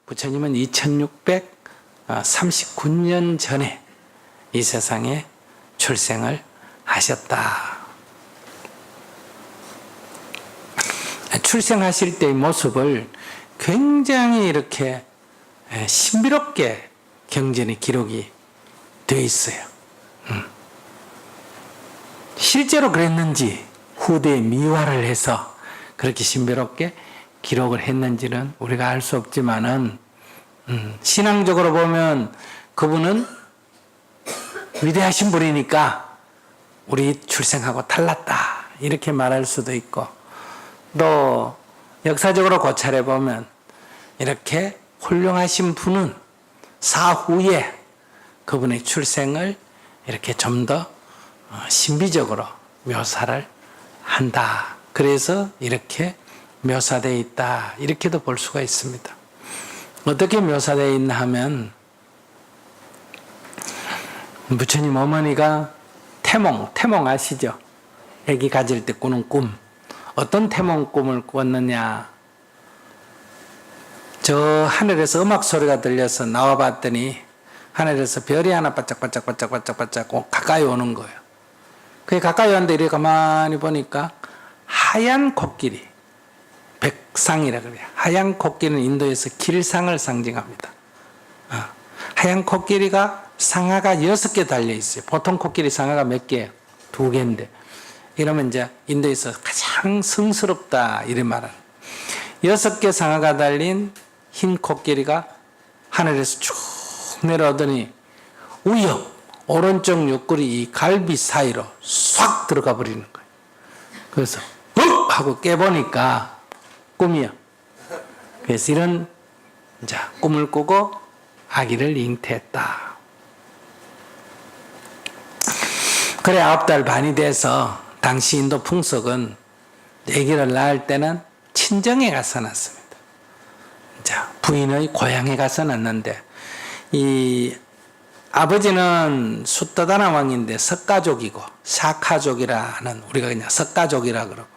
부처님은 2639년 전에 이 세상에 출생을 하셨다. 출생하실 때의 모습을 굉장히 이렇게 신비롭게 경전에 기록이 되어 있어요. 실제로 그랬는지 후대에 미화를 해서 그렇게 신비롭게 기록을 했는지는 우리가 알 수 없지만은 신앙적으로 보면 그분은 위대하신 분이니까 우리 출생하고 달랐다 이렇게 말할 수도 있고, 또 역사적으로 고찰해 보면 이렇게 훌륭하신 분은 사후에 그분의 출생을 이렇게 좀 더 신비적으로 묘사를 한다. 그래서 이렇게 묘사되어 있다. 이렇게도 볼 수가 있습니다. 어떻게 묘사되어 있나 하면 부처님 어머니가 태몽 아시죠? 아기 가질 때 꾸는 꿈. 어떤 태몽 꿈을 꿨느냐? 저 하늘에서 음악 소리가 들려서 나와 봤더니 하늘에서 별이 하나 반짝반짝 가까이 오는 거예요. 그게 가까이 왔는데 이렇게 가만히 보니까 하얀 코끼리, 백상이라 그래요. 하얀 코끼리는 인도에서 길상을 상징합니다. 하얀 코끼리가 상아가 6개 달려 있어요. 보통 코끼리 상아가 몇 개예요? 2개인데. 이러면 이제 인도에서 가장 성스럽다 이런 말은 6개 상아가 달린 흰 코끼리가 하늘에서 쭉 내려오더니 우엽 오른쪽 옆구리 이 갈비 사이로 싹 들어가 버리는 거예요. 그래서 하고 깨보니까 꿈이요. 그래서 이런 꿈을 꾸고 아기를 잉태했다. 그래 9달 반이 돼서 당시 인도 풍속은 아기를 낳을 때는 친정에 가서 낳습니다. 부인의 고향에 가서 낳는데, 이 아버지는 숫다다나 왕인데 석가족이고 사카족이라는, 우리가 그냥 석가족이라 그러고,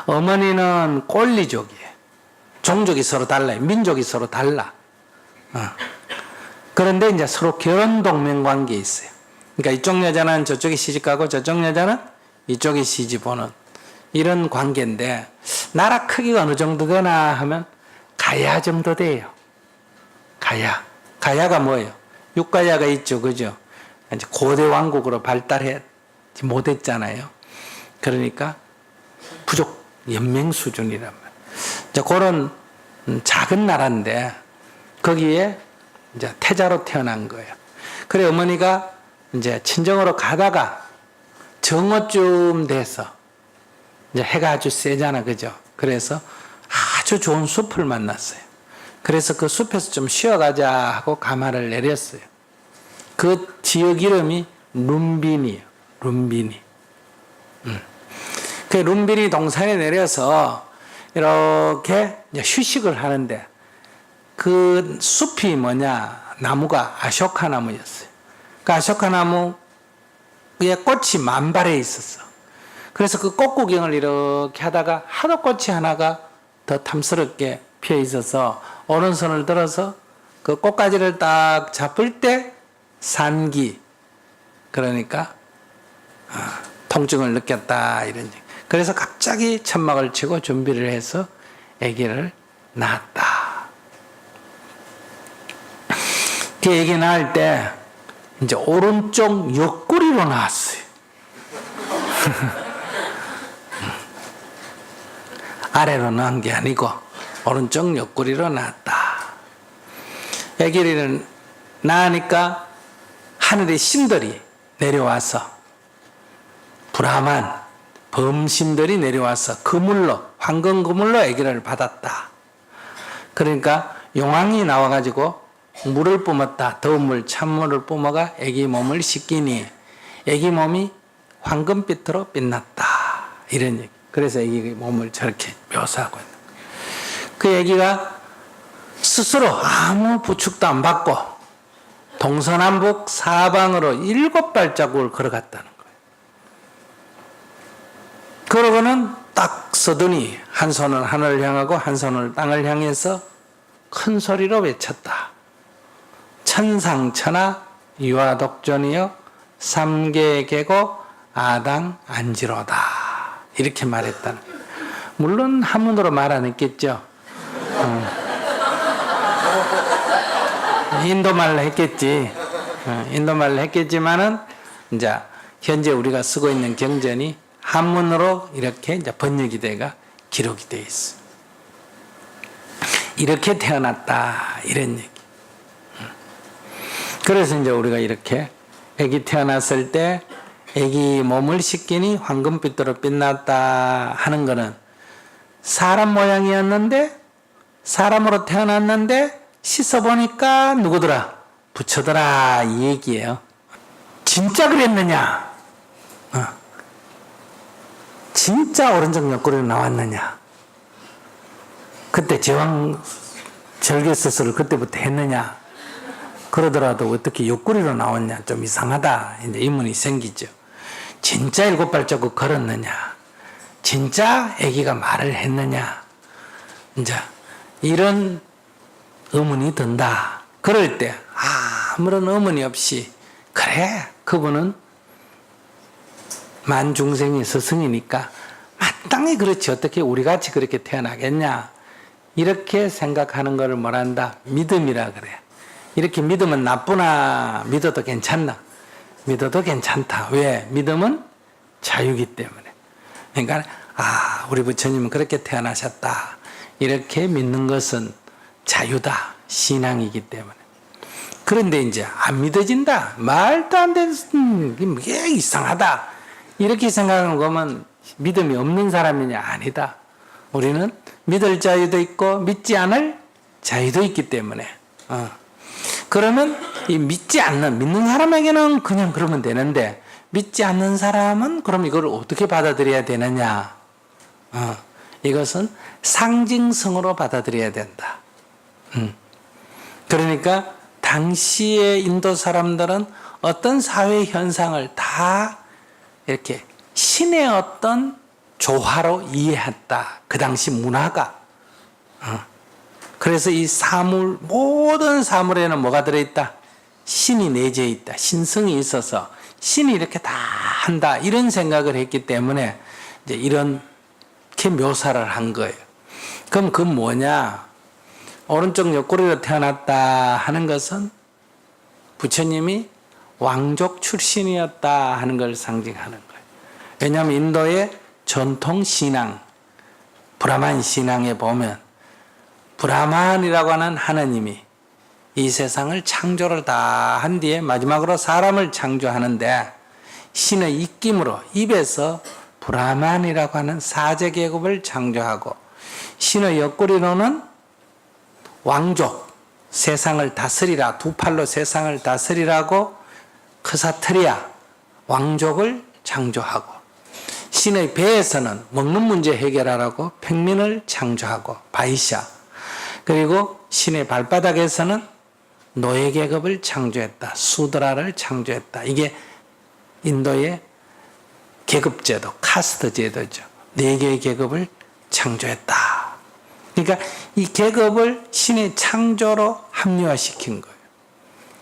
어머니는 꼴리족이에요. 종족이 서로 달라요. 민족이 서로 달라. 그런데 이제 서로 결혼 동맹 관계에 있어요. 그러니까 이쪽 여자는 저쪽에 시집가고 저쪽 여자는 이쪽에 시집오는 이런 관계인데, 나라 크기가 어느 정도 되나 하면 가야 정도 돼요. 가야가 뭐예요? 육가야가 있죠, 그죠? 이제 고대 왕국으로 발달해 못했잖아요. 그러니까 부족 연맹 수준이란 말이에요. 이제 그런 작은 나라인데 거기에 이제 태자로 태어난 거예요. 그래 어머니가 이제 친정으로 가다가 정오쯤 돼서 이제 해가 아주 세잖아, 그죠? 그래서 아주 좋은 숲을 만났어요. 그래서 그 숲에서 좀 쉬어가자 하고 가마를 내렸어요. 그 지역 이름이 룸빈이에요. 룸빈이. 그 룸빈이 동산에 내려서 이렇게 이제 휴식을 하는데, 그 숲이 뭐냐? 나무가 아쇼카 나무였어요. 그 아쇼카 나무에 꽃이 만발해 있었어. 그래서 그 꽃 구경을 이렇게 하다가 하도 꽃이 하나가 더 탐스럽게 피어 있어서 오른손을 들어서 그 꽃가지를 딱 잡을 때 산기, 그러니까 통증을 느꼈다 이런 얘기. 그래서 갑자기 천막을 치고 준비를 해서 아기를 낳았다. 그 아기 낳을 때 이제 오른쪽 옆구리로 낳았어요. 아래로 낳은 게 아니고 오른쪽 옆구리로 낳았다. 아기를 낳으니까 하늘의 신들이 내려와서, 브라만 범신들이 내려와서 그물로, 황금 그물로 아기를 받았다. 그러니까 용왕이 나와가지고 물을 뿜었다. 더운 물, 찬물을 뿜어가 아기 몸을 씻기니 아기 몸이 황금빛으로 빛났다. 이런 얘기. 그래서 아기 몸을 저렇게 묘사하고 있는 거예요. 그 아기가 스스로 아무 부축도 안 받고 동서남북 사방으로 7발자국을 걸어갔다는 거예요. 그러고는 딱 서더니 한 손은 하늘을 향하고 한 손을 땅을 향해서 큰 소리로 외쳤다. 천상천하 유아독존이여 삼계계고 아당 안지로다. 이렇게 말했다는 거예요. 물론 한문으로 말 안 했겠죠. 인도말로 했겠지. 인도말로 했겠지만은 이제 현재 우리가 쓰고 있는 경전이 한문으로 이렇게 이제 번역이 돼가 기록이 되어 있어. 이렇게 태어났다 이런 얘기. 그래서 이제 우리가 이렇게 아기 태어났을 때 아기 몸을 씻기니 황금빛으로 빛났다 하는 거는 사람 모양이었는데 사람으로 태어났는데 씻어보니까 누구더라? 부처더라 이 얘기예요. 진짜 그랬느냐? 진짜 오른쪽 옆구리로 나왔느냐? 그때 제왕 절개수술을 그때부터 했느냐? 그러더라도 어떻게 옆구리로 나왔냐? 좀 이상하다. 이제 의문이 생기죠. 진짜 7발자국 걸었느냐? 진짜 아기가 말을 했느냐? 이제 이런 의문이 든다. 그럴 때 아무런 의문이 없이 그래 그분은 만중생의 스승이니까 마땅히 그렇지 어떻게 우리같이 그렇게 태어나겠냐 이렇게 생각하는 것을 뭐란다? 믿음이라 그래. 이렇게 믿으면 나쁘나 믿어도 괜찮나? 믿어도 괜찮다. 왜? 믿음은 자유이기 때문에. 그러니까 우리 부처님은 그렇게 태어나셨다. 이렇게 믿는 것은 자유다. 신앙이기 때문에. 그런데 이제 안 믿어진다. 말도 안 되는 게 이상하다. 이렇게 생각하는 거면 믿음이 없는 사람이냐? 아니다. 우리는 믿을 자유도 있고 믿지 않을 자유도 있기 때문에. 그러면 이 믿는 사람에게는 그냥 그러면 되는데 믿지 않는 사람은 그럼 이걸 어떻게 받아들여야 되느냐? 이것은 상징성으로 받아들여야 된다. 그러니까 당시의 인도 사람들은 어떤 사회 현상을 다 이렇게 신의 어떤 조화로 이해했다. 그 당시 문화가. 그래서 이 사물, 모든 사물에는 뭐가 들어있다? 신이 내재해 있다. 신성이 있어서 신이 이렇게 다 한다. 이런 생각을 했기 때문에 이제 이렇게 묘사를 한 거예요. 그럼 그 뭐냐? 오른쪽 옆구리로 태어났다 하는 것은 부처님이 왕족 출신이었다 하는 걸 상징하는 거예요. 왜냐하면 인도의 전통 신앙, 브라만 신앙에 보면 브라만이라고 하는 하느님이 이 세상을 창조를 다 한 뒤에 마지막으로 사람을 창조하는데 신의 입김으로 입에서 브라만이라고 하는 사제계급을 창조하고 신의 옆구리로는 왕족, 세상을 다스리라, 두 팔로 세상을 다스리라고 크사트리아, 왕족을 창조하고 신의 배에서는 먹는 문제 해결하라고 평민을 창조하고 바이샤, 그리고 신의 발바닥에서는 노예계급을 창조했다. 수드라를 창조했다. 이게 인도의 계급제도, 카스트 제도죠. 4개의 계급을 창조했다. 그러니까 이 계급을 신의 창조로 합리화시킨 거예요.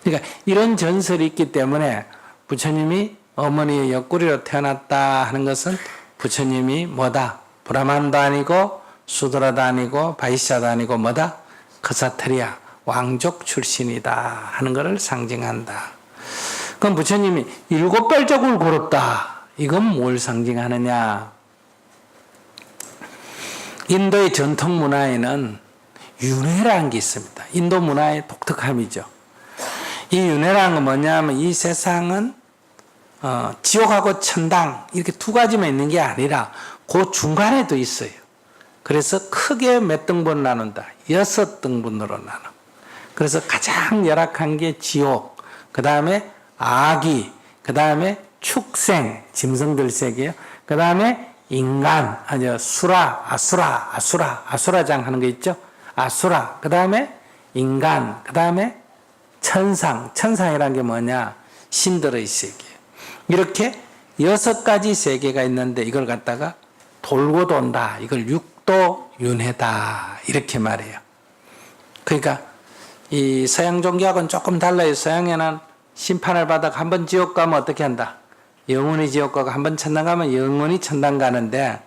그러니까 이런 전설이 있기 때문에 부처님이 어머니의 옆구리로 태어났다 하는 것은 부처님이 뭐다? 브라만도 아니고 수드라도 아니고 바이샤도 아니고 뭐다? 크사트리아 왕족 출신이다 하는 것을 상징한다. 그럼 부처님이 7발자국을 걸었다. 이건 뭘 상징하느냐? 인도의 전통 문화에는 윤회라는 게 있습니다. 인도 문화의 독특함이죠. 이 윤회라는 건 뭐냐면 이 세상은 지옥하고 천당 이렇게 두 가지만 있는 게 아니라 그 중간에도 있어요. 그래서 크게 몇 등분 나눈다. 6등분으로 나눠. 그래서 가장 열악한 게 지옥, 그 다음에 아기, 그 다음에 축생, 짐승들 세계요. 그 다음에 인간, 아수라장 하는 거 있죠? 아수라, 그 다음에 인간, 그 다음에 천상이라는 게 뭐냐? 신들의 세계. 이렇게 6가지 세계가 있는데 이걸 갖다가 돌고 돈다. 이걸 육도윤회다. 이렇게 말해요. 그러니까 이 서양 종교하고는 조금 달라요. 서양에는 심판을 받아 한번 지옥 가면 어떻게 한다? 영원히 지옥 가고 한번 천당 가면 영원히 천당 가는데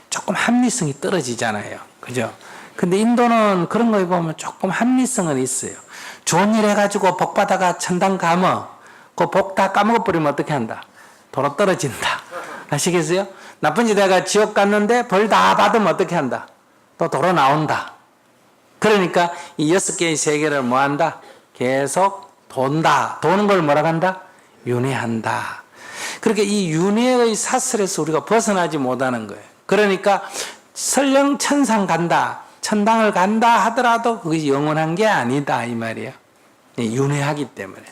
조금 합리성이 떨어지잖아요. 그죠? 근데 인도는 그런 거에 보면 조금 합리성은 있어요. 좋은 일 해가지고 복 받아가 천당 가면 그 복 다 까먹어버리면 어떻게 한다? 도로 떨어진다. 아시겠어요? 나쁜 짓 해가 지옥 갔는데 벌 다 받으면 어떻게 한다? 또 도로 나온다. 그러니까 이 6개의 세계를 뭐 한다? 계속 돈다. 도는 걸 뭐라고 한다? 윤회한다. 그렇게 이 윤회의 사슬에서 우리가 벗어나지 못하는 거예요. 그러니까 설령 천상 간다, 천당을 간다 하더라도 그것이 영원한 게 아니다 이 말이에요. 윤회하기 때문에.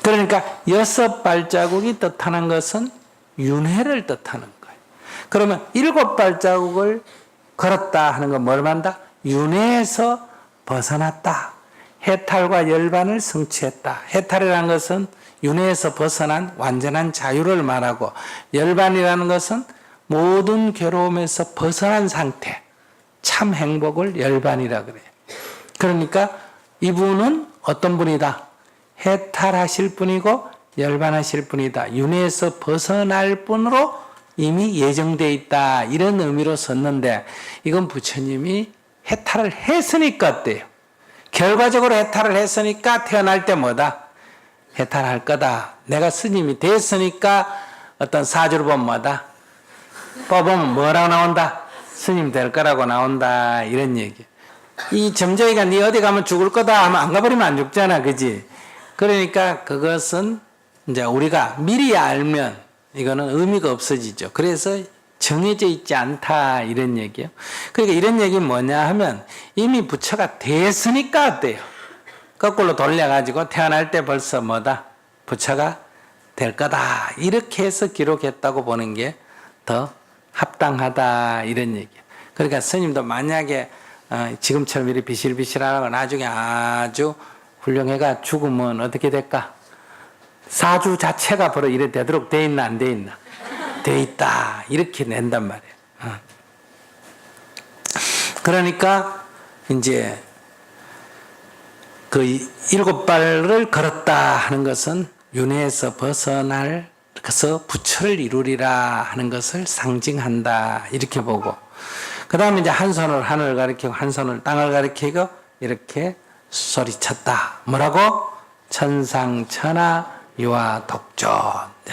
그러니까 6발자국이 뜻하는 것은 윤회를 뜻하는 거예요. 그러면 7발자국을 걸었다 하는 건 뭘 말한다? 윤회에서 벗어났다. 해탈과 열반을 성취했다. 해탈이라는 것은 윤회에서 벗어난 완전한 자유를 말하고, 열반이라는 것은 모든 괴로움에서 벗어난 상태, 참 행복을 열반이라 그래요. 그러니까 이분은 어떤 분이다? 해탈하실 분이고 열반하실 분이다. 윤회에서 벗어날 분으로 이미 예정되어 있다. 이런 의미로 썼는데, 이건 부처님이 해탈을 했으니까 어때요? 결과적으로 해탈을 했으니까 태어날 때 뭐다? 해탈할 거다. 내가 스님이 됐으니까 어떤 사주를 보면 뭐다? 뽑으면 뭐라고 나온다? 스님 될 거라고 나온다. 이런 얘기. 이 점쟁이가 네 어디 가면 죽을 거다 하면 안 가버리면 안 죽잖아. 그지? 그러니까 그것은 이제 우리가 미리 알면 이거는 의미가 없어지죠. 그래서 정해져 있지 않다 이런 얘기예요. 그러니까 이런 얘기는 뭐냐 하면 이미 부처가 됐으니까 어때요? 거꾸로 돌려가지고 태어날 때 벌써 뭐다? 부처가 될 거다. 이렇게 해서 기록했다고 보는 게 더 합당하다 이런 얘기예요. 그러니까 스님도 만약에 지금처럼 이렇게 비실비실하고 나중에 아주 훌륭해가 죽으면 어떻게 될까? 사주 자체가 바로 이래 되도록 돼 있나 안 돼 있나? 돼 있다. 이렇게 낸단 말이에요. 그러니까 이제 그 7발을 걸었다 하는 것은 윤회에서 벗어날, 그래서 부처를 이루리라 하는 것을 상징한다. 이렇게 보고, 그 다음에 이제 한 손을 하늘을 가리키고 한 손을 땅을 가리키고 이렇게 소리쳤다. 뭐라고? 천상천하 유아 독존.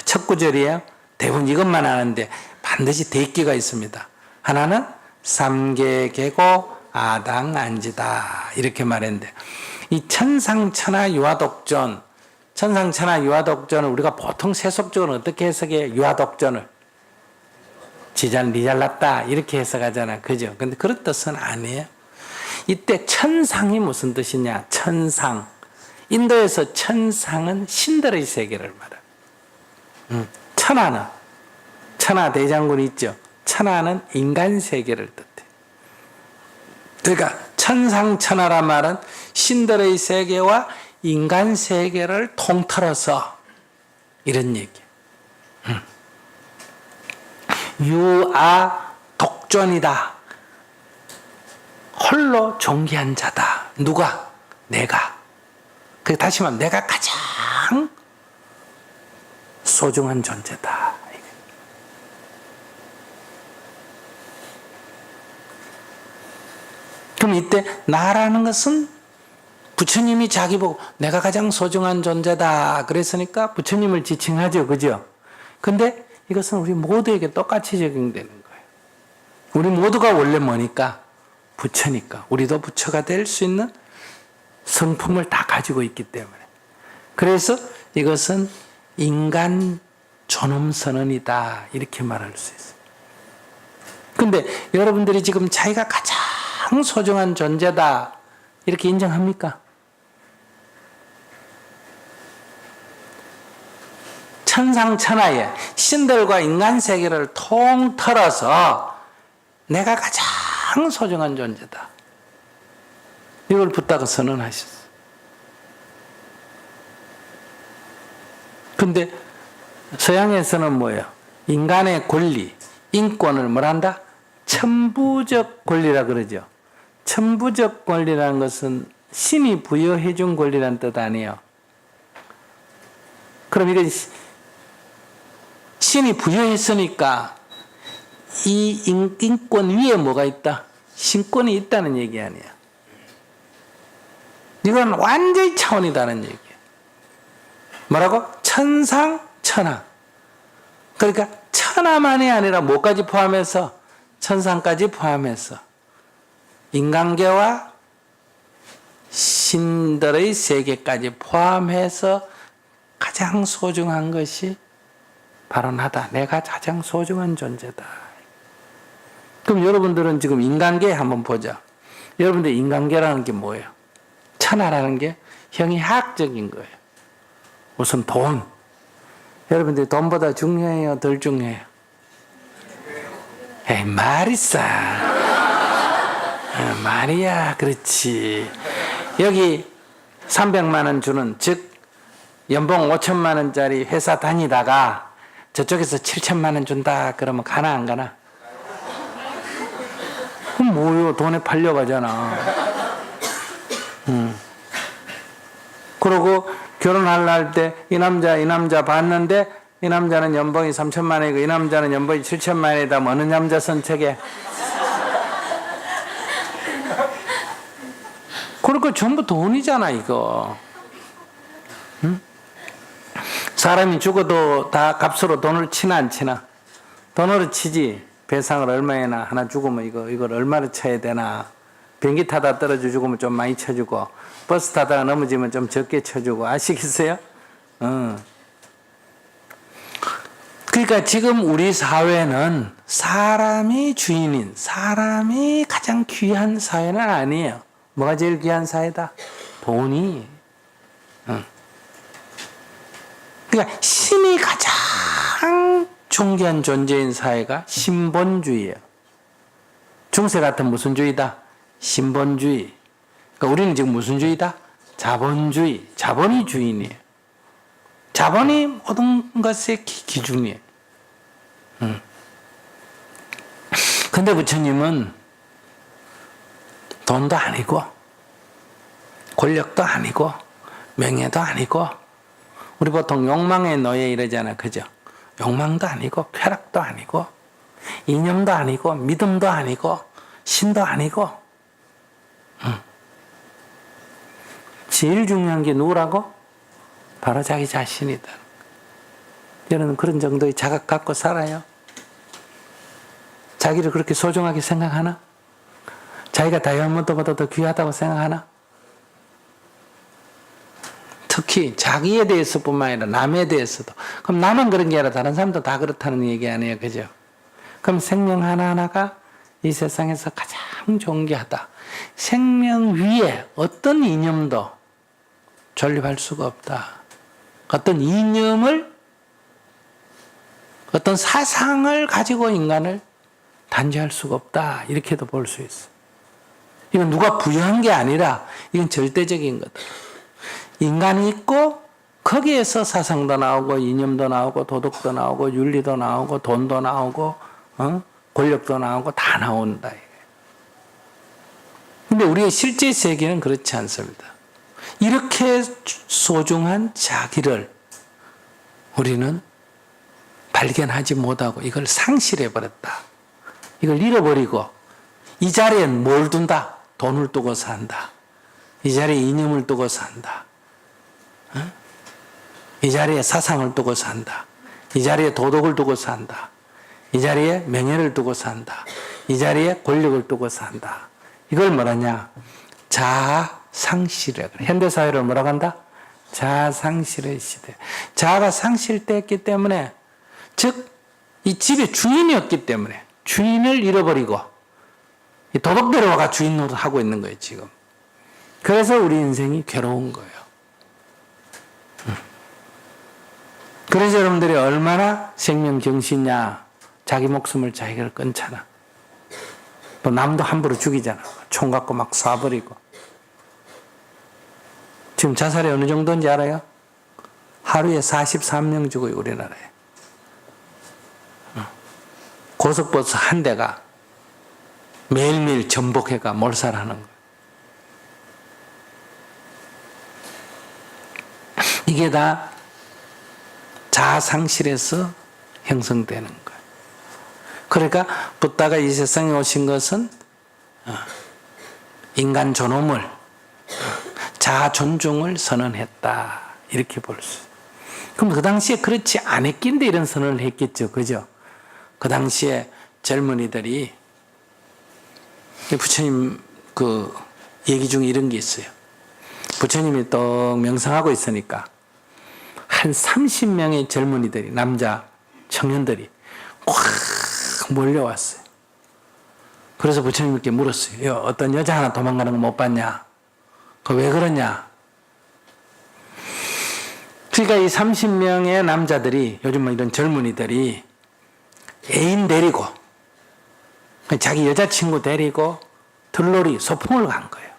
첫 구절이에요. 대부분 이것만 아는데 반드시 대기가 있습니다. 하나는 삼계계고 아당안지다. 이렇게 말했는데, 이 천상천하 유아독존, 천상천하 유아독존을 우리가 보통 세속적으로 어떻게 해석해요? 유아독존을 니잘났다 이렇게 해석하잖아. 그죠? 근데 그런 뜻은 아니에요. 이때 천상이 무슨 뜻이냐? 천상. 인도에서 천상은 신들의 세계를 말해요. 천하는, 천하 대장군이 있죠. 천하는 인간 세계를 뜻해. 그러니까 천상천하란 말은 신들의 세계와 인간 세계를 통틀어서 이런 얘기. 유아 독존이다. 홀로 존귀한 자다. 누가? 내가. 그 다시 말하면 내가 가장 소중한 존재다. 그럼 이때 나라는 것은 부처님이 자기 보고 내가 가장 소중한 존재다 그랬으니까 부처님을 지칭하죠. 그죠? 근데 이것은 우리 모두에게 똑같이 적용되는 거예요. 우리 모두가 원래 뭐니까? 부처니까. 우리도 부처가 될 수 있는 성품을 다 가지고 있기 때문에. 그래서 이것은 인간 존엄선언이다 이렇게 말할 수 있어요. 근데 여러분들이 지금 자기가 가장 소중한 존재다 이렇게 인정합니까? 천상천하에 신들과 인간 세계를 통틀어서 내가 가장 소중한 존재다. 이걸 붙다가 선언하셨어요. 근데 서양에서는 뭐예요? 인간의 권리, 인권을 뭐란다? 천부적 권리라 그러죠. 천부적 권리라는 것은 신이 부여해 준 권리라는 뜻 아니에요. 그럼 이게 신이 부여했으니까 이 인권 위에 뭐가 있다? 신권이 있다는 얘기 아니야. 이건 완전히 차원이 다른 얘기야. 뭐라고? 천상, 천하. 그러니까 천하만이 아니라 뭐까지 포함해서? 천상까지 포함해서 인간계와 신들의 세계까지 포함해서 가장 소중한 것이 바로 나다. 내가 가장 소중한 존재다. 그럼 여러분들은 지금 인간계 한번 보자. 여러분들 인간계라는 게 뭐예요? 천하라는 게 형이학적인 거예요. 우선 돈. 여러분들 돈보다 중요해요? 덜 중요해요? 에이, 말이 싸. 말이야, 그렇지. 여기 300만 원 주는, 즉 연봉 5천만 원짜리 회사 다니다가 저쪽에서 7천만 원 준다 그러면 가나 안 가나? 그럼 뭐요? 돈에 팔려가잖아. 그러고 결혼할 때 이 남자 봤는데 이 남자는 연봉이 3천만 원이고 이 남자는 연봉이 7천만 원이다. 어느 남자 선택해? 그러니까 전부 돈이잖아 이거. 응? 사람이 죽어도 다 값으로 돈을 치나 안 치나? 돈으로 치지. 배상을 얼마나 하나 죽으면 이걸 얼마를 쳐야 되나? 비행기 타다 떨어져 죽으면 좀 많이 쳐주고 버스 타다가 넘어지면 좀 적게 쳐주고 아시겠어요? 그러니까 지금 우리 사회는 사람이 주인인, 사람이 가장 귀한 사회는 아니에요. 뭐가 제일 귀한 사회다? 돈이. 그러니까 신이 가장 존귀한 존재인 사회가 신본주의예요. 중세 같은 무슨 주의다? 신본주의. 그러니까 우리는 지금 무슨 주의다? 자본주의. 자본이 주인이에요. 자본이 모든 것의 기준이에요. 근데 부처님은 돈도 아니고 권력도 아니고 명예도 아니고 우리 보통 욕망의 노예 이러잖아. 그죠? 욕망도 아니고 쾌락도 아니고 이념도 아니고 믿음도 아니고 신도 아니고 제일 중요한 게 누구라고? 바로 자기 자신이다. 여러분 그런 정도의 자각 갖고 살아요? 자기를 그렇게 소중하게 생각하나? 자기가 다이아몬드보다 더 귀하다고 생각하나? 특히 자기에 대해서뿐만 아니라 남에 대해서도. 그럼 나만 그런 게 아니라 다른 사람도 다 그렇다는 얘기 아니에요. 그죠? 그럼 생명 하나하나가 이 세상에서 가장 존귀하다. 생명 위에 어떤 이념도 존립할 수가 없다. 어떤 이념을, 어떤 사상을 가지고 인간을 단죄할 수가 없다. 이렇게도 볼 수 있어. 이건 누가 부여한 게 아니라 이건 절대적인 거다. 인간이 있고 거기에서 사상도 나오고 이념도 나오고 도덕도 나오고 윤리도 나오고 돈도 나오고 권력도 나오고 다 나온다. 근데 우리의 실제 세계는 그렇지 않습니다. 이렇게 소중한 자기를 우리는 발견하지 못하고 이걸 상실해버렸다. 이걸 잃어버리고 이 자리엔 뭘 둔다? 돈을 두고 산다. 이 자리에 이념을 두고 산다. 이 자리에 사상을 두고 산다. 이 자리에 도덕을 두고 산다. 이 자리에 명예를 두고 산다. 이 자리에 권력을 두고 산다. 이걸 뭐라냐? 자아상실이라고 그래. 현대사회를 뭐라고 한다? 자아상실의 시대. 자아가 상실됐기 때문에, 즉 이 집의 주인이었기 때문에 주인을 잃어버리고 이 도덕대로 와가 주인 노릇 하고 있는 거예요 지금. 그래서 우리 인생이 괴로운 거예요. 그래서 여러분들이 얼마나 생명경시냐. 자기 목숨을 자기가 끊잖아. 또 남도 함부로 죽이잖아. 총 갖고 막 쏴버리고. 지금 자살이 어느 정도인지 알아요? 하루에 43명 죽어요 우리나라에. 고속버스 한 대가 매일매일 전복해가 몰살하는 거예요. 이게 다 자아상실에서 형성되는 거예요. 그러니까 붓다가 이 세상에 오신 것은 인간 존엄을, 자아 존중을 선언했다, 이렇게 볼 수 있어요. 그럼 그 당시에 그렇지 않았긴데 이런 선언을 했겠죠, 그죠? 그 당시에 젊은이들이, 부처님 그 얘기 중에 이런 게 있어요. 부처님이 또 명상하고 있으니까 한 30명의 젊은이들이, 남자 청년들이 확 몰려왔어요. 그래서 부처님께 물었어요. 어떤 여자 하나 도망가는 거 못 봤냐? 그 왜 그러냐? 그러니까 이 30명의 남자들이, 요즘 이런 젊은이들이 애인 데리고, 자기 여자친구 데리고 들놀이, 소풍을 간 거예요.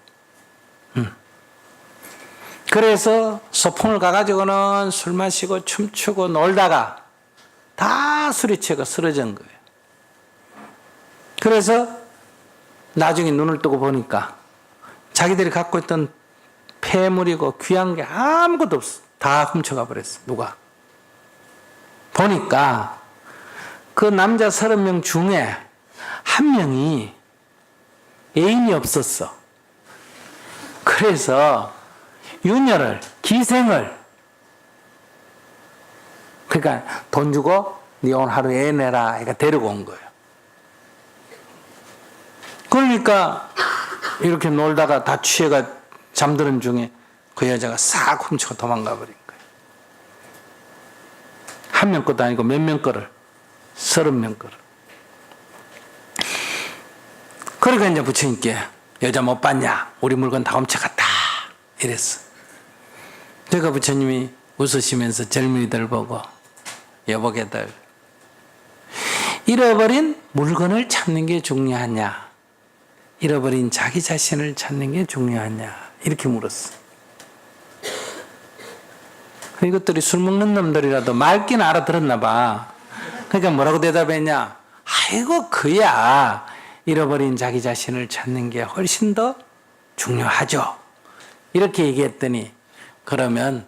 그래서 소풍을 가가지고는 술 마시고 춤추고 놀다가 다 술이 취해서 쓰러진 거예요. 그래서 나중에 눈을 뜨고 보니까 자기들이 갖고 있던 폐물이고 귀한 게 아무것도 없어. 다 훔쳐가 버렸어. 누가? 보니까 그 남자 30명 중에 한 명이 애인이 없었어. 그래서 유녀를, 기생을, 그러니까 돈 주고 네 오늘 하루 애 내라, 그러니까 데리고 온 거예요. 그러니까 이렇게 놀다가 다 취해가 잠드는 중에 그 여자가 싹 훔치고 도망가 버린 거예요. 한 명 것도 아니고 몇 명 거를, 30명 거를. 그러니까 이제 부처님께 여자 못 봤냐? 우리 물건 다 훔쳐갔다, 이랬어. 그러니까 부처님이 웃으시면서 젊은이들 보고, 여보게들, 잃어버린 물건을 찾는 게 중요하냐? 잃어버린 자기 자신을 찾는 게 중요하냐? 이렇게 물었어. 이것들이 술 먹는 놈들이라도 맑기는 알아들었나 봐. 그러니까 뭐라고 대답했냐? 아이고, 그야 잃어버린 자기 자신을 찾는 게 훨씬 더 중요하죠. 이렇게 얘기했더니, 그러면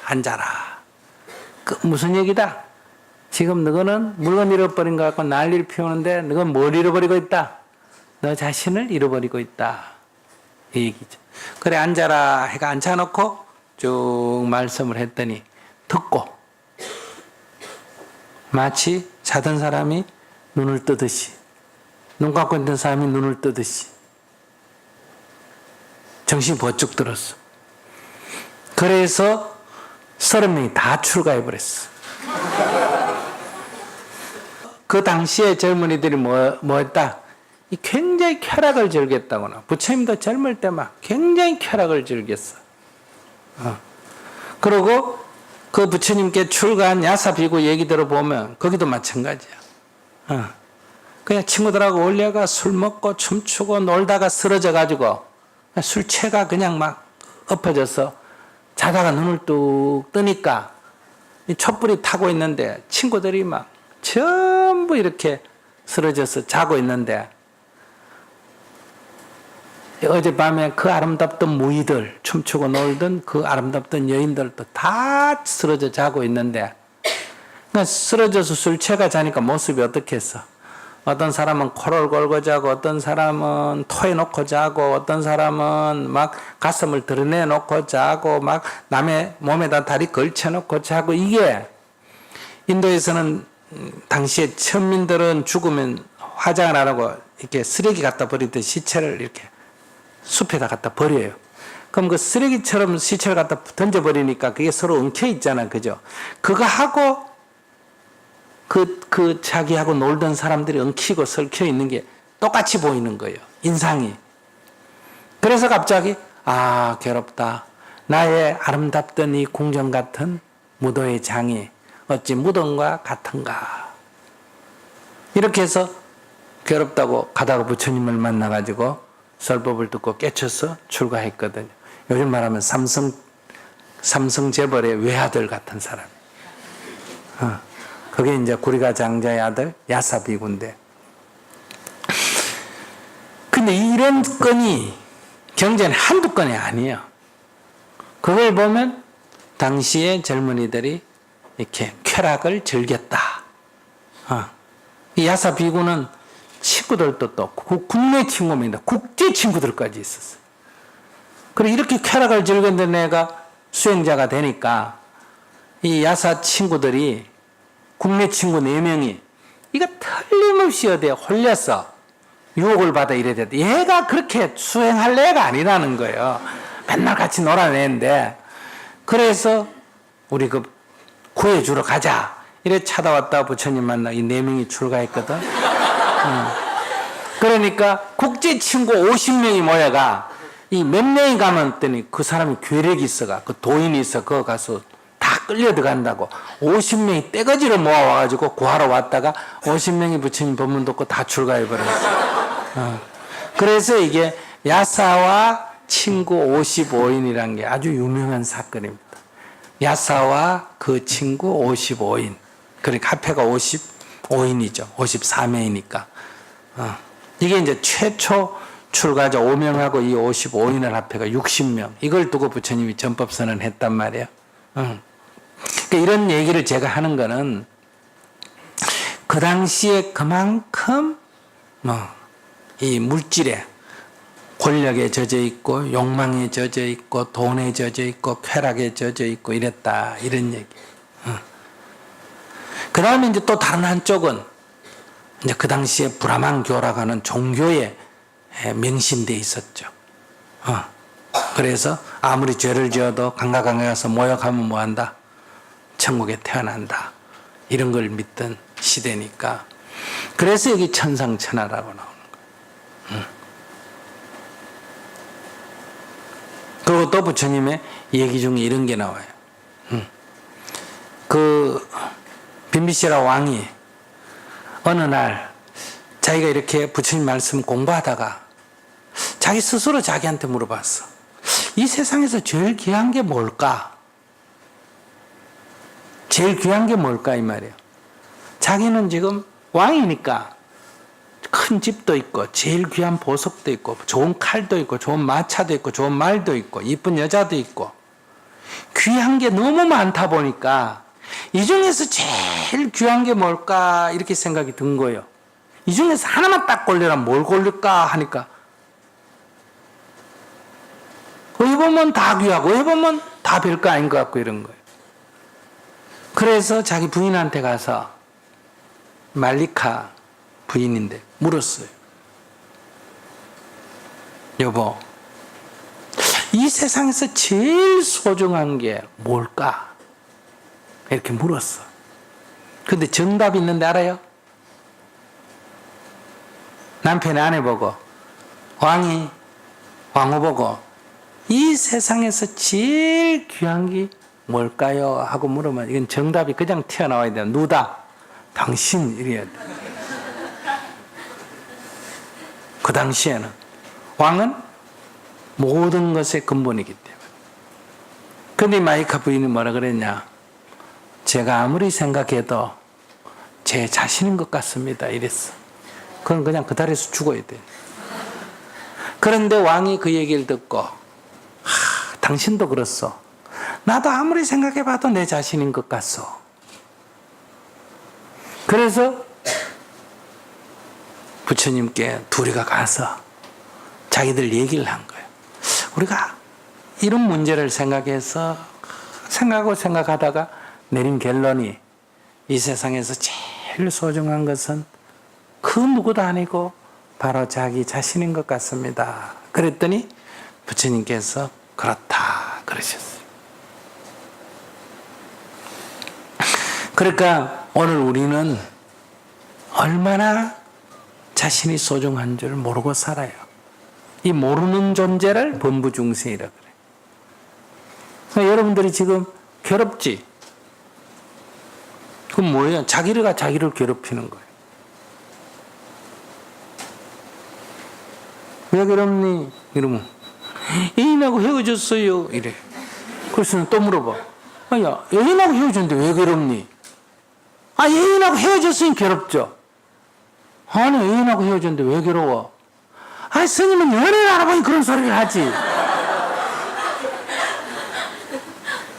앉아라. 무슨 얘기다? 지금 너는 물건 잃어버린 것 같고 난리를 피우는데 너는 뭘 잃어버리고 있다? 너 자신을 잃어버리고 있다, 이 얘기죠. 그래, 앉아라 해가 앉혀놓고 쭉 말씀을 했더니 듣고 마치 자던 사람이 눈을 뜨듯이, 눈 감고 있는 사람이 눈을 뜨듯이 정신이 번쩍 들었어. 그래서 30명이 다 출가해버렸어. 그 당시에 젊은이들이 뭐 했다? 굉장히 쾌락을 즐겼다거나, 부처님도 젊을 때 막 굉장히 쾌락을 즐겼어. 그리고 그 부처님께 출가한 야사비구 얘기 들어보면 거기도 마찬가지야. 그냥 친구들하고 올려가 술 먹고 춤추고 놀다가 쓰러져가지고 술 취가 그냥 막 엎어져서 자다가 눈을 뚝 뜨니까 이 촛불이 타고 있는데 친구들이 막 전부 이렇게 쓰러져서 자고 있는데, 어젯밤에 그 아름답던 무의들, 춤추고 놀던 그 아름답던 여인들도 다 쓰러져 자고 있는데, 그러니까 쓰러져서 술 취가 자니까 모습이 어떻겠어? 어떤 사람은 코를 골고 자고, 어떤 사람은 토해놓고 자고, 어떤 사람은 막 가슴을 드러내놓고 자고, 막 남의 몸에다 다리 걸쳐놓고 자고. 이게 인도에서는 당시에 천민들은 죽으면 화장을 안 하고 이렇게 쓰레기 갖다 버리듯 시체를 이렇게 숲에다 갖다 버려요. 그럼 그 쓰레기처럼 시체를 갖다 던져버리니까 그게 서로 엉켜 있잖아, 그죠? 그거 하고 그 자기하고 놀던 사람들이 엉키고 설켜 있는 게 똑같이 보이는 거예요, 인상이. 그래서 갑자기, 아, 괴롭다. 나의 아름답던 이 궁전 같은 무도의 장이 어찌 무덤과 같은가. 이렇게 해서 괴롭다고 가다가 부처님을 만나가지고 설법을 듣고 깨쳐서 출가했거든요. 요즘 말하면 삼성 재벌의 외아들 같은 사람. 그게 이제 구리가 장자의 아들 야사비구인데, 근데 이런 건이 경제는 한두 건이 아니에요. 그걸 보면 당시에 젊은이들이 이렇게 쾌락을 즐겼다. 이 야사 비구는 친구들도 또 국내 친구입니다. 국제 친구들까지 있었어요. 그리고 이렇게 쾌락을 즐겼는데 내가 수행자가 되니까 이 야사 친구들이 국내 친구 4명이 이거 틀림없이 어디에 홀려서 유혹을 받아 이래야 돼. 얘가 그렇게 수행할 애가 아니라는 거예요. 맨날 같이 놀아내는데. 그래서 우리 그 구해주러 가자. 이래 찾아왔다 부처님 만나 이 4명이 출가했거든. 그러니까 국제 친구 50명이 모여가 이 몇 명이 가면 했더니 그 사람이 괴력이 있어가 그 도인이 있어 그거 가서 다 끌려 들어간다고 50명이 떼거지로 모아와가지고 구하러 왔다가 50명이 부처님 법문 듣고 다 출가해버렸어. 그래서 이게 야사와 친구 55인이라는 게 아주 유명한 사건입니다. 야사와 그 친구 55인. 그러니까 합해가 55인이죠. 54명이니까. 이게 이제 최초 출가자 5명하고 이 55인을 합해가 60명. 이걸 두고 부처님이 전법선언 했단 말이에요. 그러니까 이런 얘기를 제가 하는 거는 그 당시에 그만큼 이 물질에 권력에 젖어 있고 욕망에 젖어 있고 돈에 젖어 있고 쾌락에 젖어 있고 이랬다 이런 얘기. 그 다음에 이제 또 다른 한쪽은 이제 그 당시에 브라만교라고 하는 종교에 명심돼 있었죠. 그래서 아무리 죄를 지어도 강가강에 가서 모욕하면 뭐한다? 천국에 태어난다. 이런 걸 믿던 시대니까. 그래서 여기 천상천하라고 나오는 거예요. 그리고 또 부처님의 얘기 중에 이런 게 나와요. 그 빈비시라 왕이 어느 날 자기가 이렇게 부처님 말씀 공부하다가 자기 스스로 자기한테 물어봤어. 이 세상에서 제일 귀한 게 뭘까? 제일 귀한 게 뭘까 이 말이에요. 자기는 지금 왕이니까 큰 집도 있고 제일 귀한 보석도 있고 좋은 칼도 있고 좋은 마차도 있고 좋은 말도 있고 이쁜 여자도 있고 귀한 게 너무 많다 보니까 이 중에서 제일 귀한 게 뭘까 이렇게 생각이 든 거예요. 이 중에서 하나만 딱 고르라면 뭘 고를까 하니까 어디 보면 다 귀하고 어디 보면 다 별거 아닌 것 같고 이런 거예요. 그래서 자기 부인한테 가서 말리카 부인인데 물었어요. 여보, 이 세상에서 제일 소중한 게 뭘까? 이렇게 물었어. 근데 정답이 있는데 알아요? 남편의 아내 보고 왕후 보고 이 세상에서 제일 귀한 게 뭘까요? 하고 물으면 이건 정답이 그냥 튀어나와야 돼요. 누다? 당신 이래야 돼. 그 당시에는 왕은 모든 것의 근본이기 때문에. 근데 마이카 부인이 뭐라 그랬냐? 제가 아무리 생각해도 제 자신인 것 같습니다. 이랬어. 그건 그냥 그 자리에서 죽어야 돼. 그런데 왕이 그 얘기를 듣고 당신도 그렇소. 나도 아무리 생각해봐도 내 자신인 것 같소. 그래서 부처님께 둘이가 가서 자기들 얘기를 한 거예요. 우리가 이런 문제를 생각해서 생각하고 생각하다가 내린 결론이 이 세상에서 제일 소중한 것은 그 누구도 아니고 바로 자기 자신인 것 같습니다. 그랬더니 부처님께서 그렇다 그러셨어요. 그러니까 오늘 우리는 얼마나 자신이 소중한 줄 모르고 살아요. 이 모르는 존재를 범부중생이라 그래요. 그러니까 여러분들이 지금 괴롭지? 그건 뭐예요? 자기가 자기를 괴롭히는 거예요. 왜 괴롭니? 이러면 애인하고 헤어졌어요. 이래. 그래서 또 물어봐. 야, 애인하고 헤어졌는데 왜 괴롭니? 아, 애인하고 헤어졌으니 괴롭죠. 아니, 애인하고 헤어졌는데 왜 괴로워? 아니, 스님은 연애를 안 해보니 그런 소리를 하지.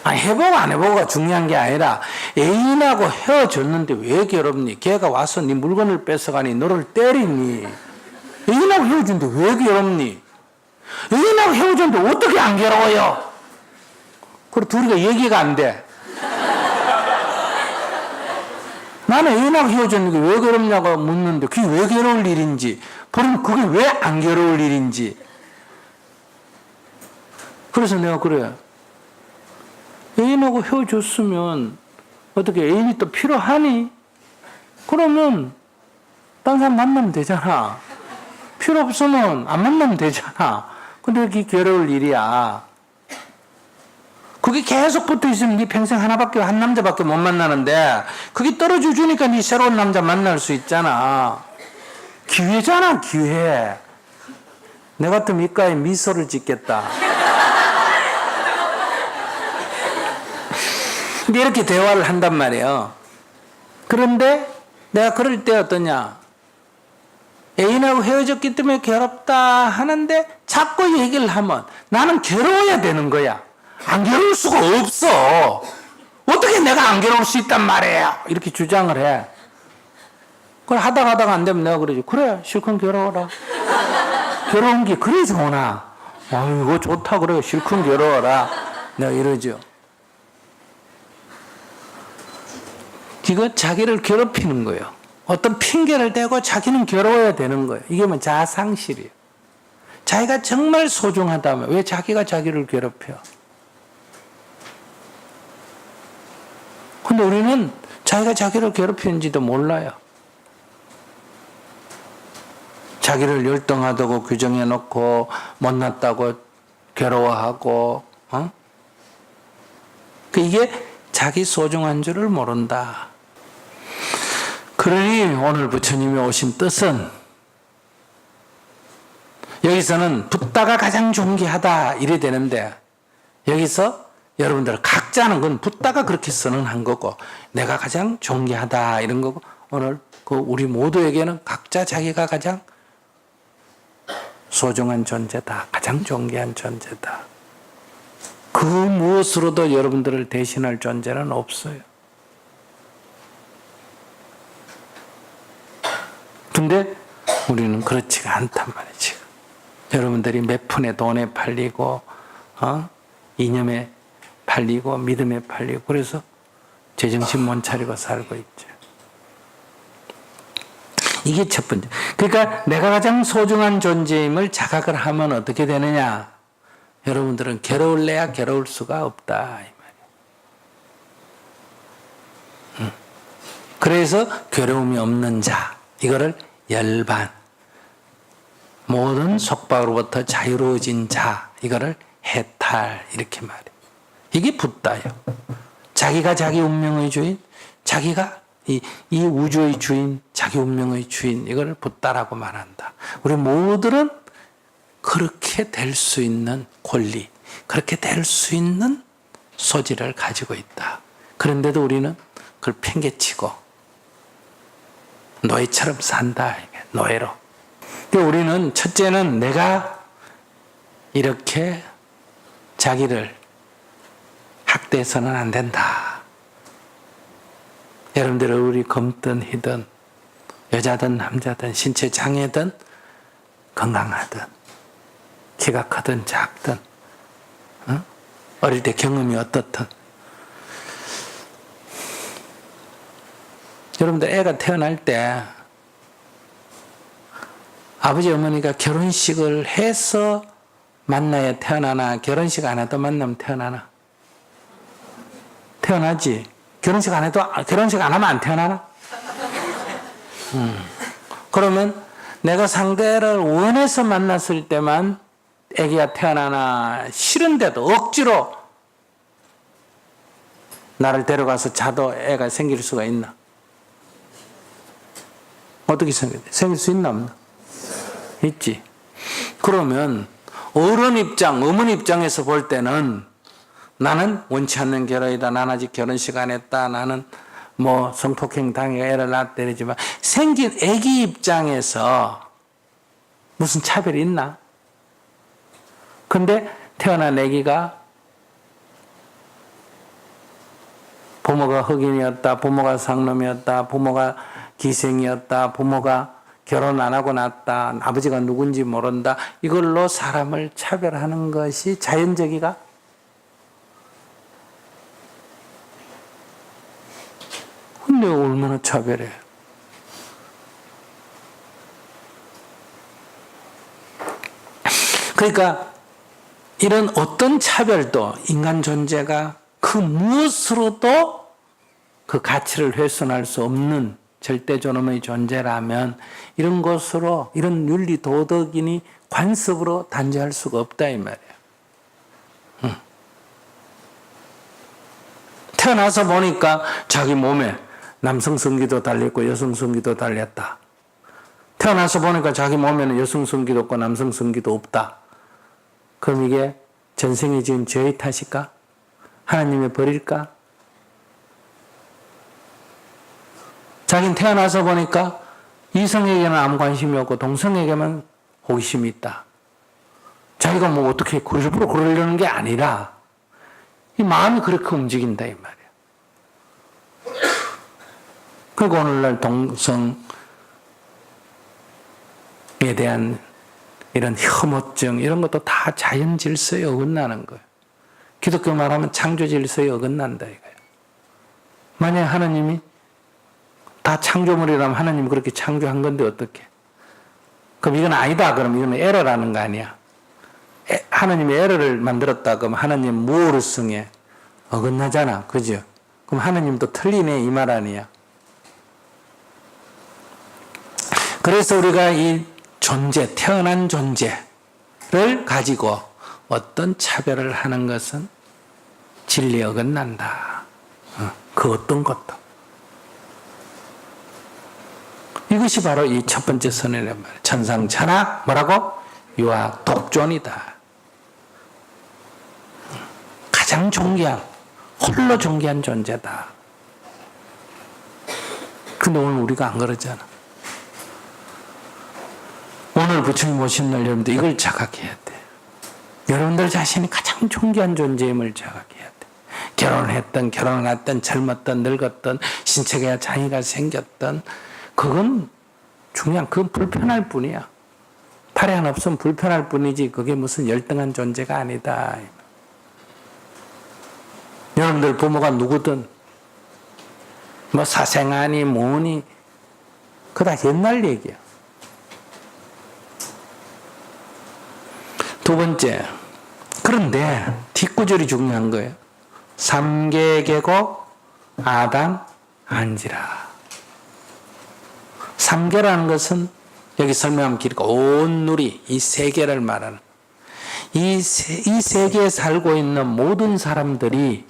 아니, 해보고 안 해보고가 중요한 게 아니라 애인하고 헤어졌는데 왜 괴롭니? 걔가 와서 네 물건을 뺏어가니 너를 때리니? 애인하고 헤어졌는데 왜 괴롭니? 애인하고 헤어졌는데 어떻게 안 괴로워요? 그리고 둘이가 얘기가 안 돼. 나는 애인하고 헤어졌는데 왜 괴롭냐고 묻는데 그게 왜 괴로울 일인지, 그럼 그게 왜 안 괴로울 일인지. 그래서 내가 그래. 애인하고 헤어졌으면 어떻게 애인이 또 필요하니? 그러면 딴 사람 만나면 되잖아. 필요 없으면 안 만나면 되잖아. 근데 그게 괴로울 일이야. 그게 계속 붙어 있으면 네 평생 한 남자밖에 못 만나는데 그게 떨어져 주니까 네 새로운 남자 만날 수 있잖아. 기회잖아, 기회. 내 같으면 입가에 미소를 짓겠다. 근데 이렇게 대화를 한단 말이에요. 그런데 내가 그럴 때 어떠냐? 애인하고 헤어졌기 때문에 괴롭다 하는데 자꾸 얘기를 하면 나는 괴로워야 되는 거야. 안 괴로울 수가 없어. 어떻게 내가 안 괴로울 수 있단 말이에요? 이렇게 주장을 해. 그걸 하다가 안 되면 내가 그러지. 그래, 실컷 괴로워라. 괴로운 게 그래 좋으나. 아유, 이거 좋다 그래. 실컷 괴로워라. 내가 이러죠. 이거 자기를 괴롭히는 거예요. 어떤 핑계를 대고 자기는 괴로워야 되는 거예요. 이게 뭐 자아상실이에요. 자기가 정말 소중하다면 왜 자기가 자기를 괴롭혀? 근데 우리는 자기가 자기를 괴롭히는지도 몰라요. 자기를 열등하다고 규정해놓고 못났다고 괴로워하고, 이게 자기 소중한 줄을 모른다. 그러니 오늘 부처님이 오신 뜻은 여기서는 붓다가 가장 존귀하다 이래 되는데 여기서 여러분들 각자는 건 붓다가 그렇게 선언한 거고 내가 가장 존귀하다 이런 거고 오늘 그 우리 모두에게는 각자 자기가 가장 소중한 존재다. 가장 존귀한 존재다. 그 무엇으로도 여러분들을 대신할 존재는 없어요. 근데 우리는 그렇지가 않단 말이지. 여러분들이 몇 푼의 돈에 팔리고 이념에 팔리고 믿음에 팔리고 그래서 제정신 못 차리고 살고 있죠. 이게 첫 번째. 그러니까 내가 가장 소중한 존재임을 자각을 하면 어떻게 되느냐? 여러분들은 괴로울래야 괴로울 수가 없다 이 말이에요. 그래서 괴로움이 없는 자 이거를 열반 모든 속박으로부터 자유로워진 자 이거를 해탈 이렇게 말해요. 이게 붓다예요. 자기가 자기 운명의 주인, 자기가 이 우주의 주인, 자기 운명의 주인 이걸 붓다라고 말한다. 우리 모두는 그렇게 될 수 있는 권리, 그렇게 될 수 있는 소질을 가지고 있다. 그런데도 우리는 그걸 팽개치고 노예처럼 산다. 노예로. 우리는 첫째는 내가 이렇게 자기를 학대해서는 안 된다. 여러분들 얼굴이 검든 희든 여자든 남자든 신체 장애든 건강하든 키가 크든 작든 어릴 때 경험이 어떻든 여러분들 애가 태어날 때 아버지 어머니가 결혼식을 해서 만나야 태어나나 결혼식 안 해도 만나면 태어나나? 태어나지. 결혼식 안 하면 안 태어나나? 그러면 내가 상대를 원해서 만났을 때만 애기가 태어나나 싫은데도 억지로 나를 데려가서 자도 애가 생길 수가 있나? 어떻게 생길 수 있나 없나? 있지. 그러면 어른 입장, 어머니 입장에서 볼 때는 나는 원치 않는 결혼이다. 나는 아직 결혼식 안 했다. 나는 뭐 성폭행 당해 애를 낳았다지만 생긴 애기 입장에서 무슨 차별이 있나? 근데 태어난 아기가 부모가 흑인이었다, 부모가 상놈이었다, 부모가 기생이었다, 부모가 결혼 안 하고 낳았다, 아버지가 누군지 모른다, 이걸로 사람을 차별하는 것이 자연적이가? 근데 얼마나 차별해? 그러니까 이런 어떤 차별도 인간 존재가 그 무엇으로도 그 가치를 훼손할 수 없는 절대존엄의 존재라면 이런 것으로, 이런 윤리 도덕이니 관습으로 단죄할 수가 없다 이 말이야. 태어나서 보니까 자기 몸에 남성 성기도 달렸고 여성 성기도 달렸다. 태어나서 보니까 자기 몸에는 여성 성기도 없고 남성 성기도 없다. 그럼 이게 전생에 지은 죄의 탓일까? 하나님이 버릴까? 자기는 태어나서 보니까 이성에게는 아무 관심이 없고 동성에게만 호기심이 있다. 자기가 뭐 어떻게 일부러 그러려는 게 아니라 이 마음이 그렇게 움직인다 이 말이야. 그리고 오늘날 동성에 대한 이런 혐오증 이런 것도 다 자연 질서에 어긋나는 거예요. 기독교 말하면 창조 질서에 어긋난다 이거예요. 만약 하나님이 다 창조물이라면 하나님이 그렇게 창조한 건데 어떻게? 그럼 이건 아니다. 그럼 이건 에러라는 거 아니야. 하나님이 에러를 만들었다. 그럼 하나님 무오르성에 어긋나잖아. 그죠? 그럼 하나님도 틀리네 이 말 아니야. 그래서 우리가 이 존재, 태어난 존재를 가지고 어떤 차별을 하는 것은 진리에 어긋난다. 그 어떤 것도. 이것이 바로 이 첫 번째 선언이란 말이에요. 천상천하 뭐라고? 유아 독존이다. 가장 존귀한, 홀로 존귀한 존재다. 근데 오늘 우리가 안 그러잖아. 오늘 부처님 오신 날 여러분들 이걸 자각해야 돼. 여러분들 자신이 가장 존귀한 존재임을 자각해야 돼. 결혼했던, 결혼을 했던, 젊었던, 늙었던, 신체가 장애가 생겼던 그건 중요한, 그건 불편할 뿐이야. 팔이 하나 없으면 불편할 뿐이지 그게 무슨 열등한 존재가 아니다. 여러분들 부모가 누구든 뭐 사생아니 뭐니 그거 다 옛날 얘기야. 두 번째, 그런데 뒷구절이 중요한 거예요. 삼계계고 아당 안지라. 삼계라는 것은 여기 설명하면 길고 온 누리, 이 세계를 말하는 이 세계에 살고 있는 모든 사람들이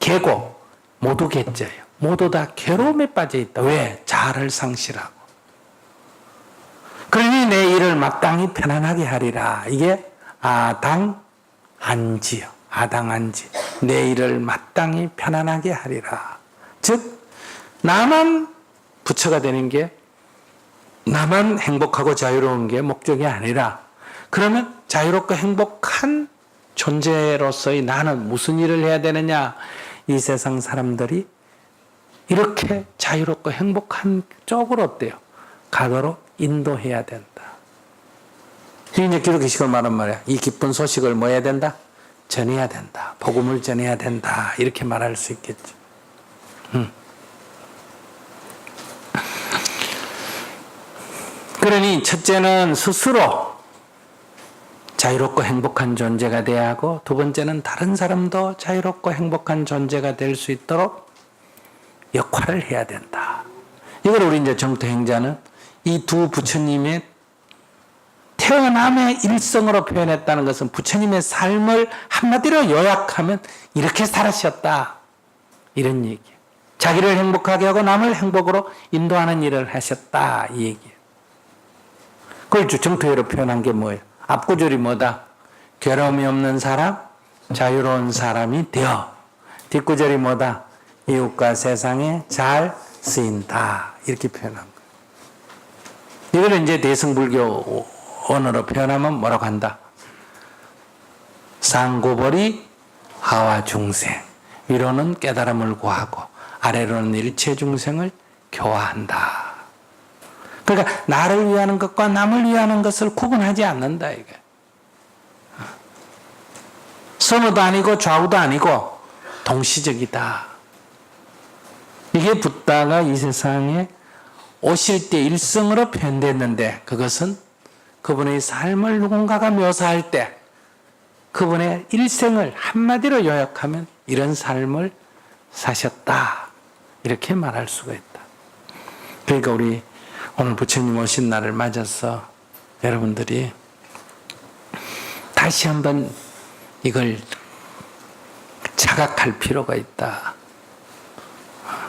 계고 모두 계자예요. 모두 다 괴로움에 빠져 있다. 왜? 자아를 상실하고. 그러니 내 일을 마땅히 편안하게 하리라. 이게 아당안지요. 아당안지. 내 일을 마땅히 편안하게 하리라. 즉 나만 부처가 되는 게, 나만 행복하고 자유로운 게 목적이 아니라, 그러면 자유롭고 행복한 존재로서의 나는 무슨 일을 해야 되느냐? 이 세상 사람들이 이렇게 자유롭고 행복한 쪽으로 어때요? 가도록 인도해야 된다. 이게 이제 기독교식을 말한 말이야. 이 기쁜 소식을 뭐 해야 된다? 전해야 된다. 복음을 전해야 된다. 이렇게 말할 수 있겠죠. 그러니 첫째는 스스로 자유롭고 행복한 존재가 돼야 하고, 두 번째는 다른 사람도 자유롭고 행복한 존재가 될 수 있도록 역할을 해야 된다. 이걸 우리 이제 정토행자는 이 두 부처님의 태어남의 일성으로 표현했다는 것은 부처님의 삶을 한마디로 요약하면 이렇게 살으셨다. 이런 얘기예요. 자기를 행복하게 하고 남을 행복으로 인도하는 일을 하셨다. 이 얘기예요. 그걸 정토회로 표현한 게 뭐예요? 앞구절이 뭐다? 괴로움이 없는 사람, 자유로운 사람이 되어. 뒷구절이 뭐다? 이웃과 세상에 잘 쓰인다. 이렇게 표현한 거예요. 이걸 이제 대승불교 언어로 표현하면 뭐라고 한다? 상고벌이 하와 중생. 위로는 깨달음을 구하고 아래로는 일체 중생을 교화한다. 그러니까 나를 위하는 것과 남을 위하는 것을 구분하지 않는다 이게. 선호도 아니고 좌우도 아니고 동시적이다. 이게 붓다가 이 세상에 오실 때 일성으로 표현됐는데 그것은 그분의 삶을 누군가가 묘사할 때 그분의 일생을 한마디로 요약하면 이런 삶을 사셨다. 이렇게 말할 수가 있다. 그러니까 우리 오늘 부처님 오신 날을 맞아서 여러분들이 다시 한번 이걸 자각할 필요가 있다.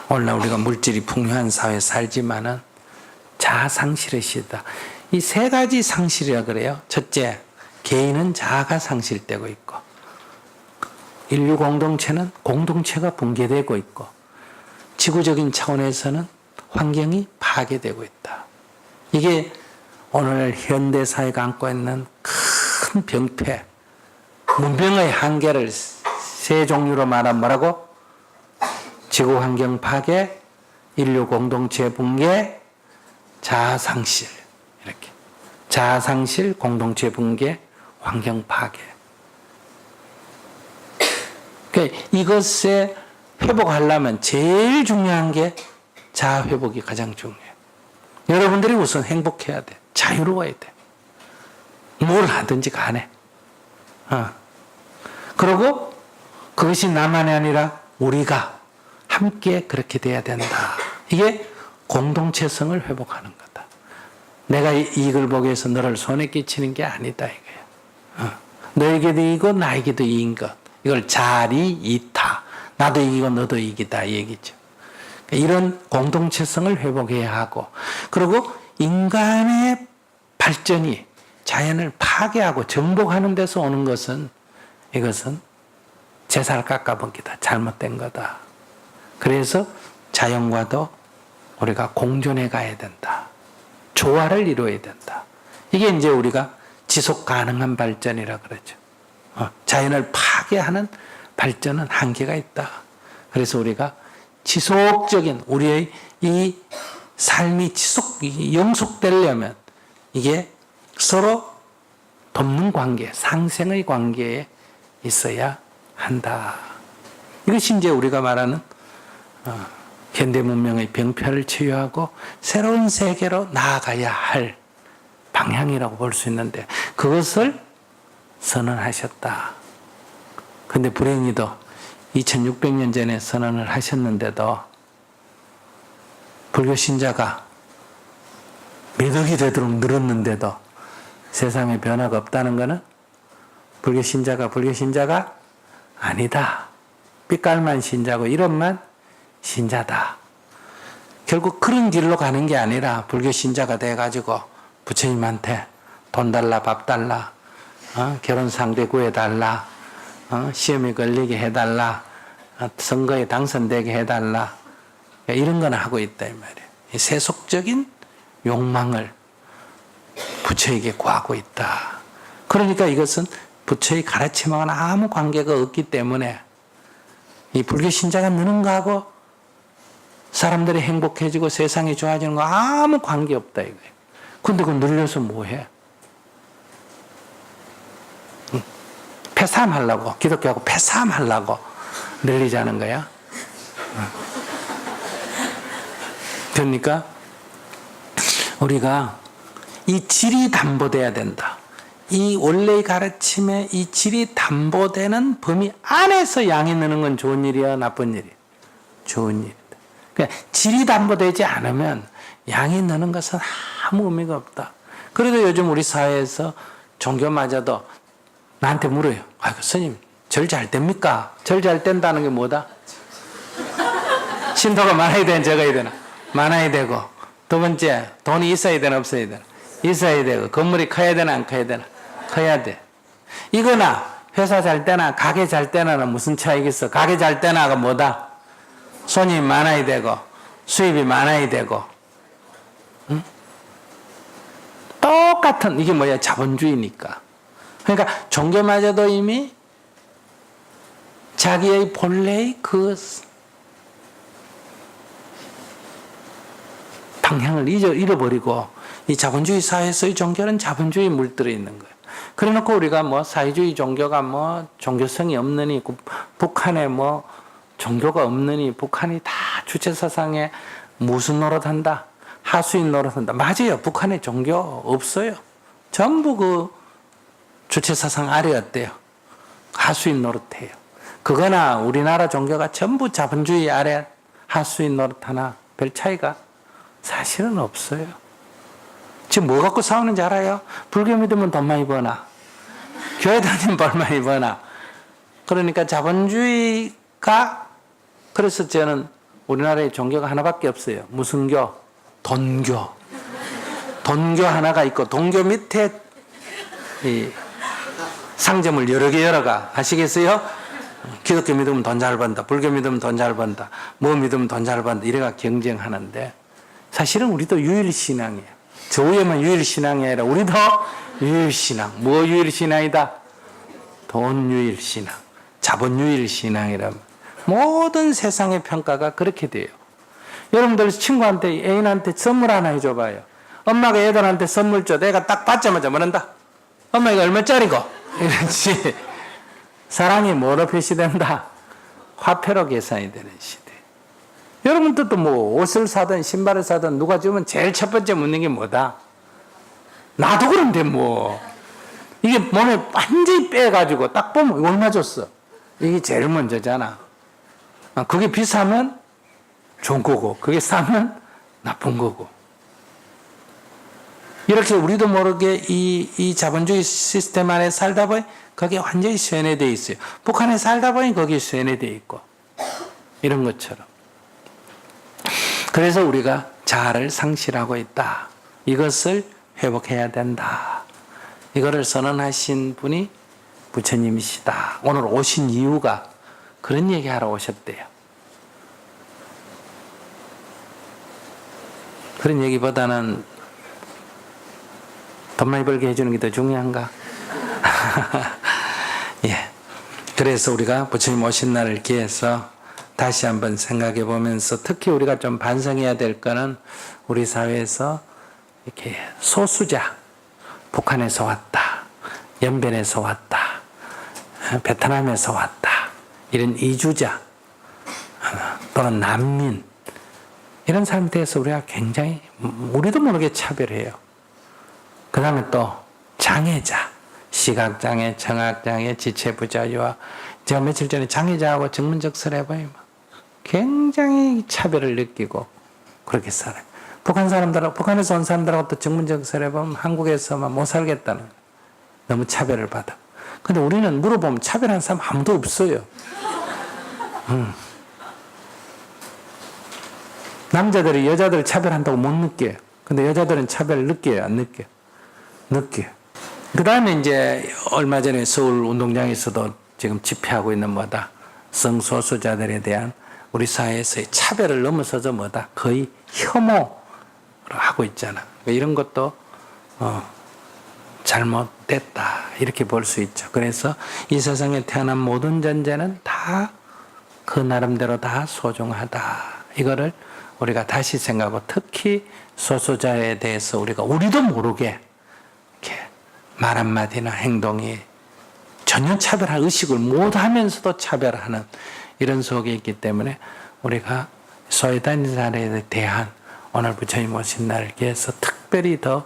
오늘날 우리가 물질이 풍요한 사회에 살지만은 자아 상실의 시대다. 이 세 가지 상실이라 그래요. 첫째, 개인은 자아가 상실되고 있고, 인류 공동체는 공동체가 붕괴되고 있고, 지구적인 차원에서는 환경이 파괴되고 있다. 이게 오늘 현대 사회가 안고 있는 큰 병폐, 문명의 한계를 세 종류로 말하면 뭐라고? 지구 환경 파괴, 인류 공동체 붕괴, 자아 상실. 이렇게. 자아 상실, 공동체 붕괴, 환경 파괴. 그러니까 이것에 회복하려면 제일 중요한 게 자아 회복이 가장 중요해요. 여러분들이 우선 행복해야 돼. 자유로워야 돼. 뭘 하든지 간에. 그리고 그것이 나만이 아니라 우리가 함께 그렇게 돼야 된다. 이게 공동체성을 회복하는 거다. 내가 이익을 보기 위해서 너를 손에 끼치는 게 아니다 이거야. 너에게도 이익이고 나에게도 이익인 것. 이걸 자리 이타. 나도 이기고 너도 이기다 이 얘기죠. 이런 공동체성을 회복해야 하고, 그리고 인간의 발전이 자연을 파괴하고 정복하는 데서 오는 것은, 이것은 제살 깎아먹기다. 잘못된 거다. 그래서 자연과도 우리가 공존해 가야 된다. 조화를 이루어야 된다. 이게 이제 우리가 지속 가능한 발전이라 그러죠. 자연을 파괴하는 발전은 한계가 있다. 그래서 우리가 지속적인 우리의 이 삶이 영속되려면 이게 서로 돕는 관계, 상생의 관계에 있어야 한다. 이것이 이제 우리가 말하는 현대 문명의 병폐를 치유하고 새로운 세계로 나아가야 할 방향이라고 볼 수 있는데 그것을 선언하셨다. 근데 불행히도 2600년 전에 선언을 하셨는데도 불교 신자가 몇 억이 되도록 늘었는데도 세상에 변화가 없다는 것은 불교 신자가 아니다. 빛깔만 신자고 이름만 신자다. 결국 그런 길로 가는 게 아니라 불교 신자가 돼가지고 부처님한테 돈 달라, 밥 달라, 결혼 상대 구해달라, 시험에 걸리게 해달라, 선거에 당선되게 해달라, 이런 건 하고 있다 이 말이에요. 세속적인 욕망을 부처에게 구하고 있다. 그러니까 이것은 부처의 가르침하고는 아무 관계가 없기 때문에 이 불교 신자가 느는 거하고 사람들이 행복해지고 세상이 좋아지는 거 아무 관계 없다 이거예요. 근데 그거 늘려서 뭐해? 폐삼하려고, 기독교하고 폐삼하려고 늘리자는 거야. 그러니까 우리가 이 질이 담보돼야 된다. 이 원래의 가르침에 이 질이 담보되는 범위 안에서 양이 느는 건 좋은 일이야, 나쁜 일이야? 좋은 일이다. 그러니까 질이 담보되지 않으면 양이 느는 것은 아무 의미가 없다. 그래도 요즘 우리 사회에서 종교마저도 나한테 물어요. 스님, 절 잘 됩니까? 절 잘 된다는 게 뭐다? 신도가 많아야 되나 적어야 되나? 많아야 되고, 두 번째, 돈이 있어야 되나 없어야 되나? 있어야 되고, 건물이 커야 되나 안 커야 되나? 커야 돼. 이거나 회사 잘 되나 가게 잘 되나는 무슨 차이가 있어? 가게 잘 되나가 뭐다? 손님이 많아야 되고 수입이 많아야 되고, 응? 똑같은 이게 뭐야? 자본주의니까. 그러니까 종교마저도 이미 자기의 본래의 그 방향을 잃어버리고 이 자본주의 사회에서의 종교는 자본주의에 물들어 있는 거예요. 그래 놓고 우리가 뭐 사회주의 종교가 뭐 종교성이 없느니 북한에 뭐 종교가 없느니 북한이 다 주체사상에 무슨 노릇한다? 하수인 노릇한다. 맞아요. 북한에 종교 없어요. 전부 그 주체사상 아래였대요. 하수인 노릇해요. 그거나 우리나라 종교가 전부 자본주의 아래 하수인 노릇하나 별 차이가 사실은 없어요. 지금 뭐 갖고 싸우는지 알아요? 불교 믿으면 돈 많이 버나? 교회 다니면 벌 많이 버나? 그러니까 자본주의가, 그래서 저는 우리나라에 종교가 하나밖에 없어요. 무슨 교? 돈교. 돈교 하나가 있고, 돈교 밑에 이 상점을 여러 개 열어가. 아시겠어요? 기독교 믿으면 돈 잘 번다. 불교 믿으면 돈 잘 번다. 뭐 믿으면 돈 잘 번다. 이래가 경쟁하는데, 사실은 우리도 유일신앙이에요. 저 위에만 유일신앙이 아니라 우리도 유일신앙. 뭐 유일신앙이다? 돈 유일신앙. 자본 유일신앙이라면 모든 세상의 평가가 그렇게 돼요. 여러분들 친구한테, 애인한테 선물 하나 해줘봐요. 엄마가 애들한테 선물 줘. 내가 딱 받자마자 뭐란다? 엄마 이거 얼마짜리고? 이러지. 사랑이 뭐로 표시된다? 화폐로 계산이 되는 시대. 여러분들도 뭐 옷을 사든 신발을 사든 누가 주면 제일 첫 번째 묻는 게 뭐다? 나도 그런데 뭐. 이게 몸에 완전히 빼가지고 딱 보면 이거 얼마 줬어? 이게 제일 먼저잖아. 그게 비싸면 좋은 거고, 그게 싸면 나쁜 거고. 이렇게 우리도 모르게 이 자본주의 시스템 안에 살다 보니 거기에 완전히 쇠뇌되어 있어요. 북한에 살다 보니 거기에 쇠뇌되어 있고. 이런 것처럼. 그래서 우리가 자아를 상실하고 있다. 이것을 회복해야 된다. 이거를 선언하신 분이 부처님이시다. 오늘 오신 이유가 그런 얘기하러 오셨대요. 그런 얘기보다는 돈 많이 벌게 해주는 게 더 중요한가? 예. 그래서 우리가 부처님 오신 날을 기해서 다시 한번 생각해 보면서 특히 우리가 좀 반성해야 될 거는 우리 사회에서 이렇게 소수자, 북한에서 왔다, 연변에서 왔다, 베트남에서 왔다, 이런 이주자 또는 난민, 이런 사람에 대해서 우리가 굉장히 우리도 모르게 차별해요. 그 다음에 또 장애자, 시각장애, 청각장애, 지체부자유와, 제가 며칠 전에 장애자하고 정문적설 해봐요. 굉장히 차별을 느끼고 그렇게 살아요. 북한에서 온 사람들하고 또 정문적설 해보면 한국에서만 못 살겠다는 거예요. 너무 차별을 받아. 근데 우리는 물어보면 차별하는 사람 아무도 없어요. 남자들이 여자들을 차별한다고 못 느껴요. 근데 여자들은 차별을 느껴요, 안 느껴요? 느껴요. 그 다음에 이제 얼마 전에 서울 운동장에서도 지금 집회하고 있는 뭐다? 성소수자들에 대한 우리 사회에서의 차별을 넘어서서 뭐다? 거의 혐오를 하고 있잖아. 이런 것도 잘못됐다. 이렇게 볼 수 있죠. 그래서 이 세상에 태어난 모든 존재는 다 그 나름대로 다 소중하다. 이거를 우리가 다시 생각하고 특히 소수자에 대해서 우리도 모르게 이렇게 말 한마디나 행동이 전혀 차별할 의식을 못 하면서도 차별하는 이런 속에 있기 때문에 우리가 소외된 사람에 대한 오늘 부처님 오신 날을 위해서 특별히 더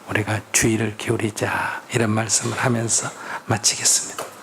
우리가 주의를 기울이자 이런 말씀을 하면서 마치겠습니다.